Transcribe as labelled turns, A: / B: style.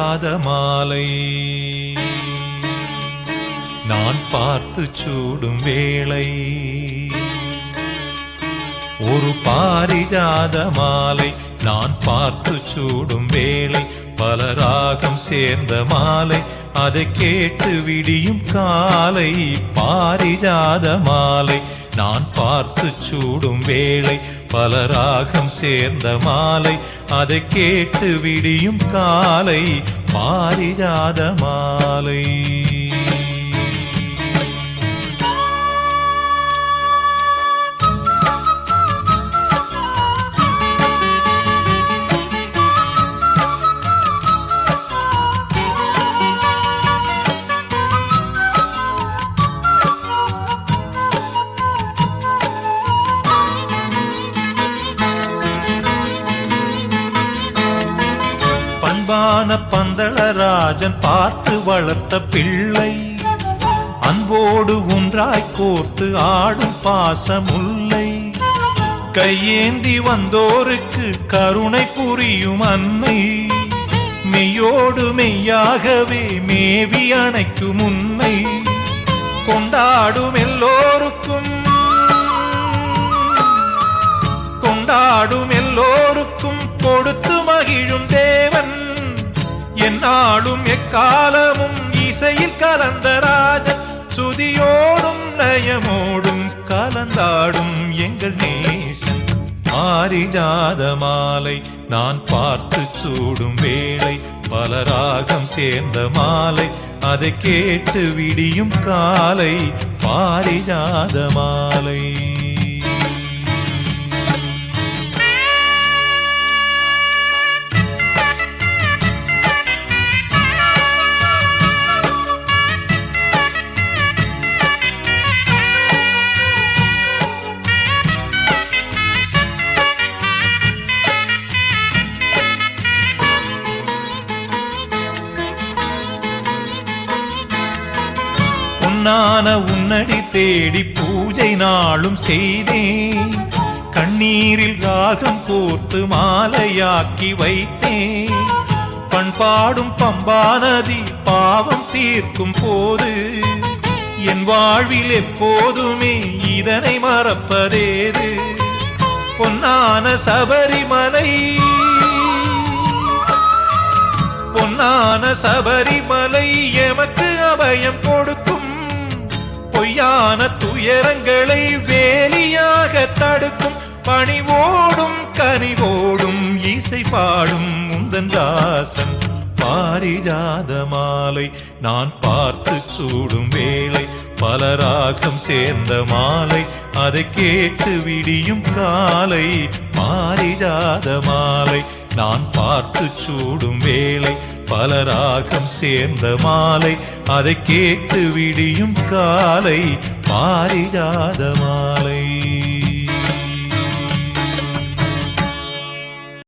A: பாரிஜாத மாலை நான் பார்த்து சூடும் வேளை ஒரு பாரிஜாத மாலை நான் பார்த்து சூடும் வேளை பல ராகம் சேர்ந்த மாலை அதை கேட்டு விடியும் காலை பாரிஜாத மாலை நான் பார்த்து சூடும் வேளை பல ராகம் சேர்ந்த மாலை அதை கேட்டு விடியும் காலை பாரிஜாத மாலை அன்பான பந்தளராஜன் பார்த்து வளர்த்த பிள்ளை அன்போடு ஒன்றாய் கோர்த்து ஆடும் பாசமுல்லை கையேந்தி வந்தோருக்கு கருணை புரியும் அன்னை மெய்யோடு மெய்யாகவே மேவி அணைக்கும் உன்னை கொண்டாடும் எல்லோருக்கும் கொடுத்து மகிழும் தேவன் என்னாலும் எக்காலமும் இசையில் கலந்த ராஜன் சுதியோடும் நயமோடும் கலந்தாடும் எங்கள் நேசன் பாரிஜாத மாலை நான் பார்த்து சூடும் வேளை பல ராகம் சேர்ந்த மாலை அதை கேட்டு விடியும் காலை பாரிஜாத மாலை பொன்னான உன்னடி தேடி பூஜை நாளும் செய்தேன் கண்ணீரில் ராகம் கோர்த்து மாலையாக்கி வைத்தேன் பண்பாடும் பம்பா நதி பாவம் தீர்க்கும் போது என் வாழ்வில் எப்போதுமே இதனை மறப்பதேது பொன்னான சபரிமலை எமக்கு அபயம் கொடுக்கும் பொய்யான துயரங்களை வேலியாக தடுக்கும் பணிவோடும் கனிவோடும் இசை பாடும் முந்தன் தாசன் பாரிஜாத மாலை நான் பார்த்து சூடும் வேளை பல ராகம் சேர்ந்த மாலை அதை கேட்டு விடியும் காலை பாரிஜாத மாலை நான் பார்த்து சூடும் வேளை பல ராகம் சேர்ந்த மாலை அதை கேட்டு விடியும் காலை பாரிஜாத மாலை